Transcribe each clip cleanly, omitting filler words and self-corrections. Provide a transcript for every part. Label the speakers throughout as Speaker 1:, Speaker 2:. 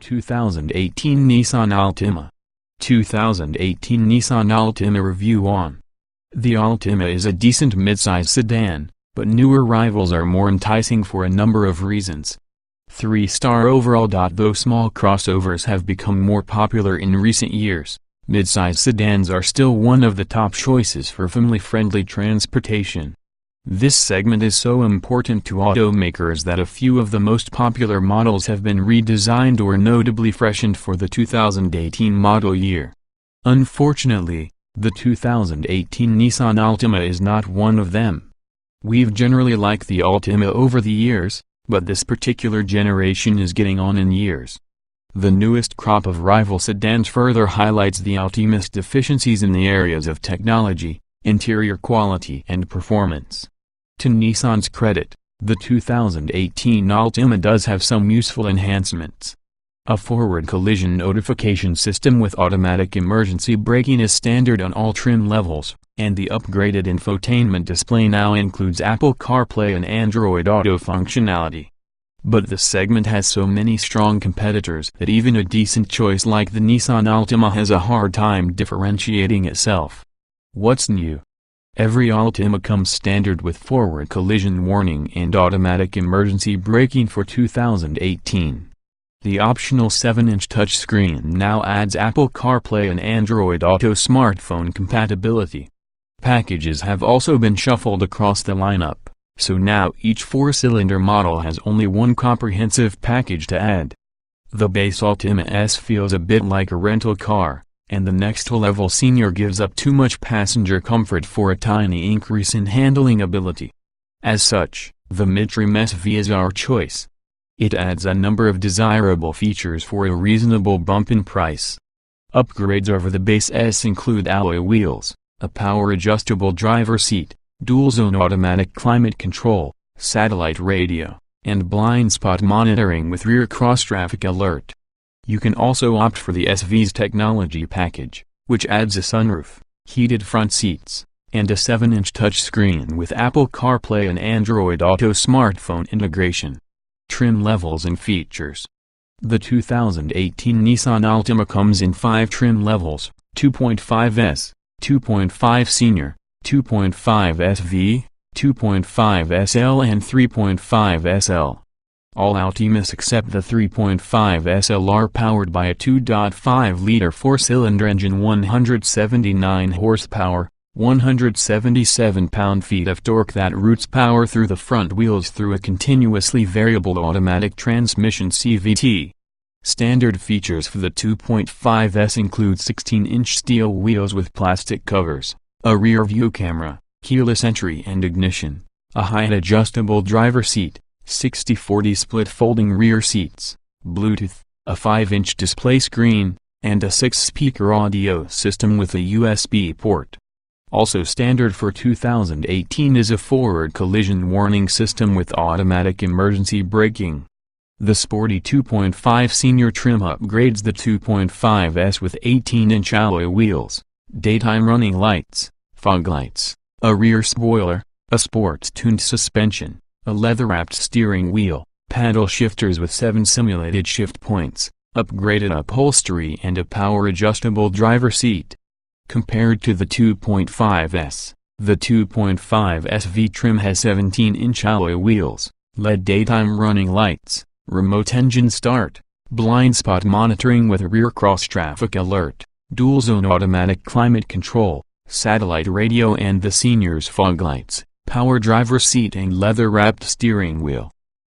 Speaker 1: 2018 Nissan Altima. 2018 Nissan Altima review on. The Altima is a decent midsize sedan, but newer rivals are more enticing for a number of reasons. 3-star overall. Though small crossovers have become more popular in recent years, midsize sedans are still one of the top choices for family-friendly transportation. This segment is so important to automakers that a few of the most popular models have been redesigned or notably freshened for the 2018 model year. Unfortunately, the 2018 Nissan Altima is not one of them. We've generally liked the Altima over the years, but this particular generation is getting on in years. The newest crop of rival sedans further highlights the Altima's deficiencies in the areas of technology, interior quality and performance. To Nissan's credit, the 2018 Altima does have some useful enhancements. A forward collision notification system with automatic emergency braking is standard on all trim levels, and the upgraded infotainment display now includes Apple CarPlay and Android Auto functionality. But the segment has so many strong competitors that even a decent choice like the Nissan Altima has a hard time differentiating itself. What's new? Every Altima comes standard with forward collision warning and automatic emergency braking for 2018. The optional 7-inch touchscreen now adds Apple CarPlay and Android Auto smartphone compatibility. Packages have also been shuffled across the lineup, so now each 4-cylinder model has only one comprehensive package to add. The base Altima S feels a bit like a rental car, and the next-level Senior gives up too much passenger comfort for a tiny increase in handling ability. As such, the mid-trim SV is our choice. It adds a number of desirable features for a reasonable bump in price. Upgrades over the base S include alloy wheels, a power-adjustable driver seat, dual-zone automatic climate control, satellite radio, and blind spot monitoring with rear cross-traffic alert. You can also opt for the SV's technology package, which adds a sunroof, heated front seats, and a 7-inch touchscreen with Apple CarPlay and Android Auto smartphone integration. Trim levels and features. The 2018 Nissan Altima comes in 5 trim levels: 2.5S, 2.5 Senior, 2.5 SV, 2.5 SL and 3.5 SL. All Altimas except the 3.5 SL are powered by a 2.5-liter 4-cylinder engine, 179 horsepower, 177 pound-feet of torque that routes power through the front wheels through a continuously variable automatic transmission CVT. Standard features for the 2.5S include 16-inch steel wheels with plastic covers, a rear-view camera, keyless entry and ignition, a height-adjustable driver seat, 60/40 split folding rear seats, Bluetooth, a 5-inch display screen, and a 6-speaker audio system with a USB port. Also standard for 2018 is a forward collision warning system with automatic emergency braking. The sporty 2.5 Senior trim upgrades the 2.5S with 18-inch alloy wheels, daytime running lights, fog lights, a rear spoiler, a sports-tuned suspension, a leather-wrapped steering wheel, paddle shifters with 7 simulated shift points, upgraded upholstery and a power-adjustable driver seat. Compared to the 2.5S, the 2.5 SV trim has 17-inch alloy wheels, LED daytime running lights, remote engine start, blind spot monitoring with rear cross-traffic alert, dual-zone automatic climate control, satellite radio and the Senior's fog lights, power driver seat and leather-wrapped steering wheel.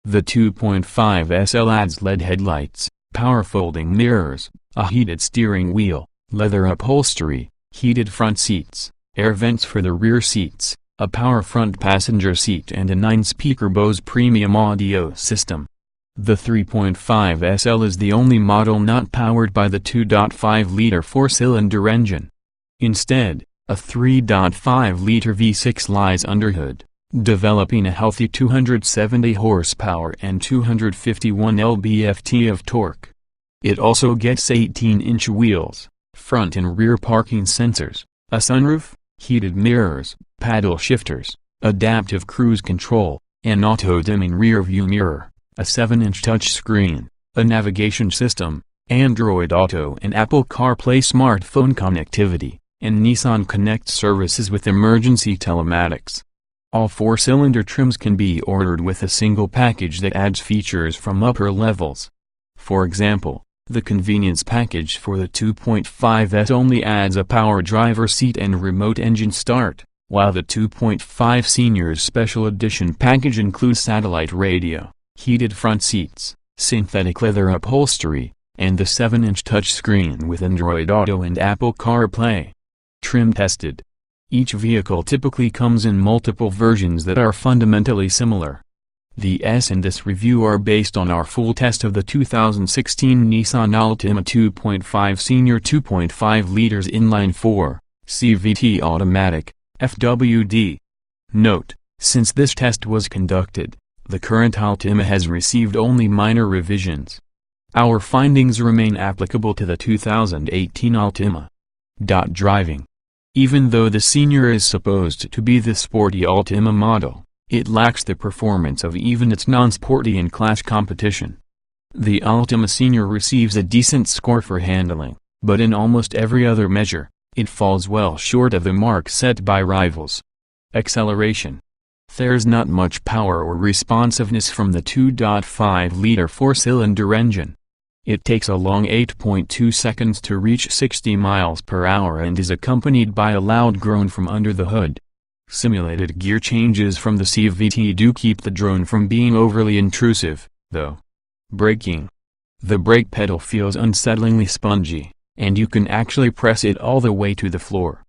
Speaker 1: The 2.5 SL adds LED headlights, power folding mirrors, a heated steering wheel, leather upholstery, heated front seats, air vents for the rear seats, a power front passenger seat and a 9-speaker Bose premium audio system. The 3.5 SL is the only model not powered by the 2.5-liter 4-cylinder engine. Instead, a 3.5-liter V6 lies underhood, developing a healthy 270 horsepower and 251 lb-ft of torque. It also gets 18-inch wheels, front and rear parking sensors, a sunroof, heated mirrors, paddle shifters, adaptive cruise control, an auto-dimming rear-view mirror, a 7-inch touchscreen, a navigation system, Android Auto and Apple CarPlay smartphone connectivity, and Nissan Connect services with emergency telematics. All four-cylinder trims can be ordered with a single package that adds features from upper levels. For example, the convenience package for the 2.5S only adds a power driver seat and remote engine start, while the 2.5 Senior's Special Edition package includes satellite radio, heated front seats, synthetic leather upholstery, and the 7-inch touchscreen with Android Auto and Apple CarPlay. Trim tested. Each vehicle typically comes in multiple versions that are fundamentally similar. The S in this review are based on our full test of the 2016 Nissan Altima 2.5 Senior 2.5 liters inline-4, CVT automatic, FWD. Note, since this test was conducted, the current Altima has received only minor revisions. Our findings remain applicable to the 2018 Altima. Driving. Even though the Senior is supposed to be the sporty Altima model, it lacks the performance of even its non-sporty in-class competition. The Altima Senior receives a decent score for handling, but in almost every other measure, it falls well short of the mark set by rivals. Acceleration. There's not much power or responsiveness from the 2.5-liter four-cylinder engine. It takes a long 8.2 seconds to reach 60 miles per hour and is accompanied by a loud groan from under the hood. Simulated gear changes from the CVT do keep the drone from being overly intrusive, though. Braking. The brake pedal feels unsettlingly spongy, and you can actually press it all the way to the floor.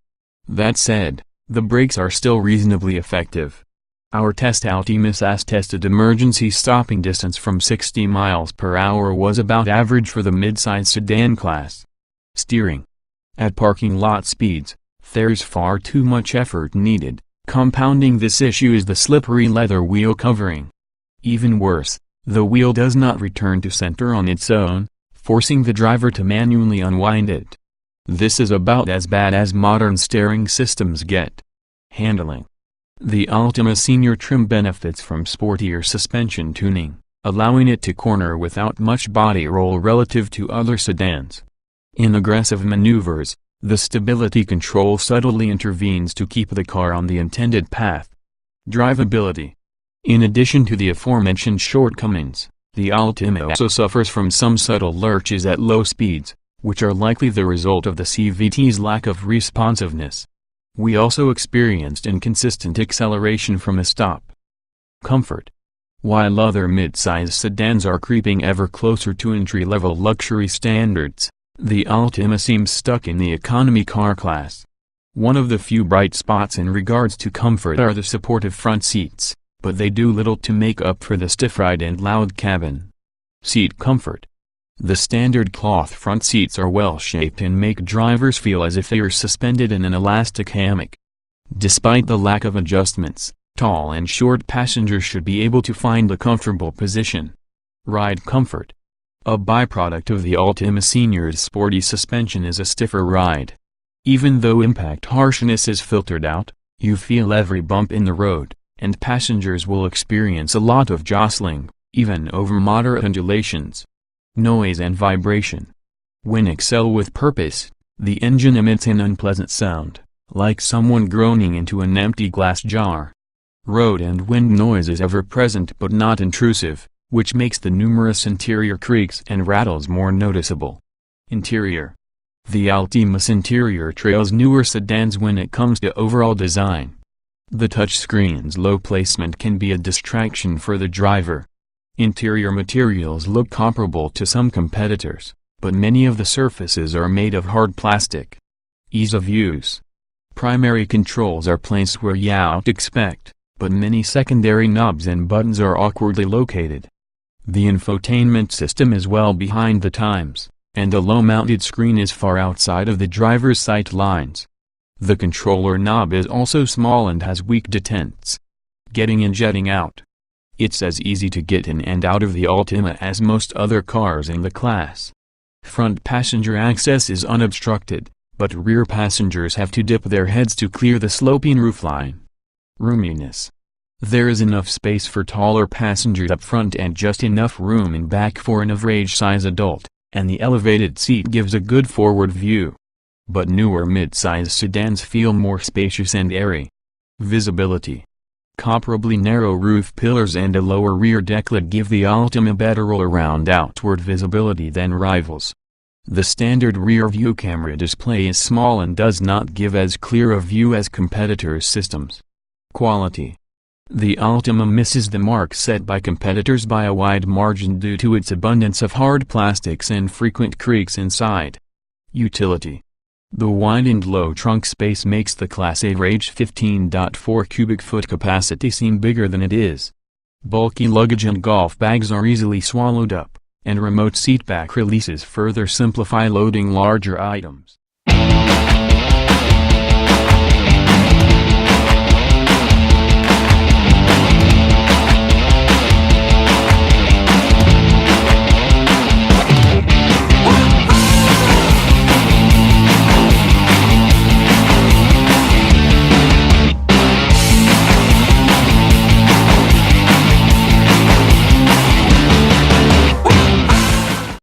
Speaker 1: That said, the brakes are still reasonably effective. Our test Altimas tested emergency stopping distance from 60 miles per hour was about average for the midsize sedan class. Steering. At parking lot speeds, there's far too much effort needed. Compounding this issue is the slippery leather wheel covering. Even worse, the wheel does not return to center on its own, forcing the driver to manually unwind it. This is about as bad as modern steering systems get. Handling. The Altima Senior trim benefits from sportier suspension tuning, allowing it to corner without much body roll relative to other sedans. In aggressive maneuvers, the stability control subtly intervenes to keep the car on the intended path. Drivability. In addition to the aforementioned shortcomings, the Altima also suffers from some subtle lurches at low speeds, which are likely the result of the CVT's lack of responsiveness. We also experienced inconsistent acceleration from a stop. Comfort. While other mid-size sedans are creeping ever closer to entry-level luxury standards, the Altima seems stuck in the economy car class. One of the few bright spots in regards to comfort are the supportive front seats, but they do little to make up for the stiff ride and loud cabin. Seat comfort. The standard cloth front seats are well shaped and make drivers feel as if they are suspended in an elastic hammock. Despite the lack of adjustments, tall and short passengers should be able to find a comfortable position. Ride comfort. A byproduct of the Altima Senior's sporty suspension is a stiffer ride. Even though impact harshness is filtered out, you feel every bump in the road, and passengers will experience a lot of jostling, even over moderate undulations. Noise and vibration. When excel with purpose, the engine emits an unpleasant sound, like someone groaning into an empty glass jar. Road and wind noise is ever present but not intrusive, which makes the numerous interior creaks and rattles more noticeable. Interior. The Altima's interior trails newer sedans when it comes to overall design. The touchscreen's low placement can be a distraction for the driver. Interior materials look comparable to some competitors, but many of the surfaces are made of hard plastic. Ease of use. Primary controls are placed where you'd expect, but many secondary knobs and buttons are awkwardly located. The infotainment system is well behind the times, and the low-mounted screen is far outside of the driver's sight lines. The controller knob is also small and has weak detents. Getting in, jetting out. It's as easy to get in and out of the Altima as most other cars in the class. Front passenger access is unobstructed, but rear passengers have to dip their heads to clear the sloping roofline. Roominess. There is enough space for taller passengers up front and just enough room in back for an average-size adult, and the elevated seat gives a good forward view. But newer mid-size sedans feel more spacious and airy. Visibility. Comparably narrow roof pillars and a lower rear decklet give the Altima better all-around outward visibility than rivals. The standard rear-view camera display is small and does not give as clear a view as competitors' systems. Quality. The Altima misses the mark set by competitors by a wide margin due to its abundance of hard plastics and frequent creaks inside. Utility. The wide and low trunk space makes the Class average 15.4 cubic foot capacity seem bigger than it is. Bulky luggage and golf bags are easily swallowed up, and remote seatback releases further simplify loading larger items.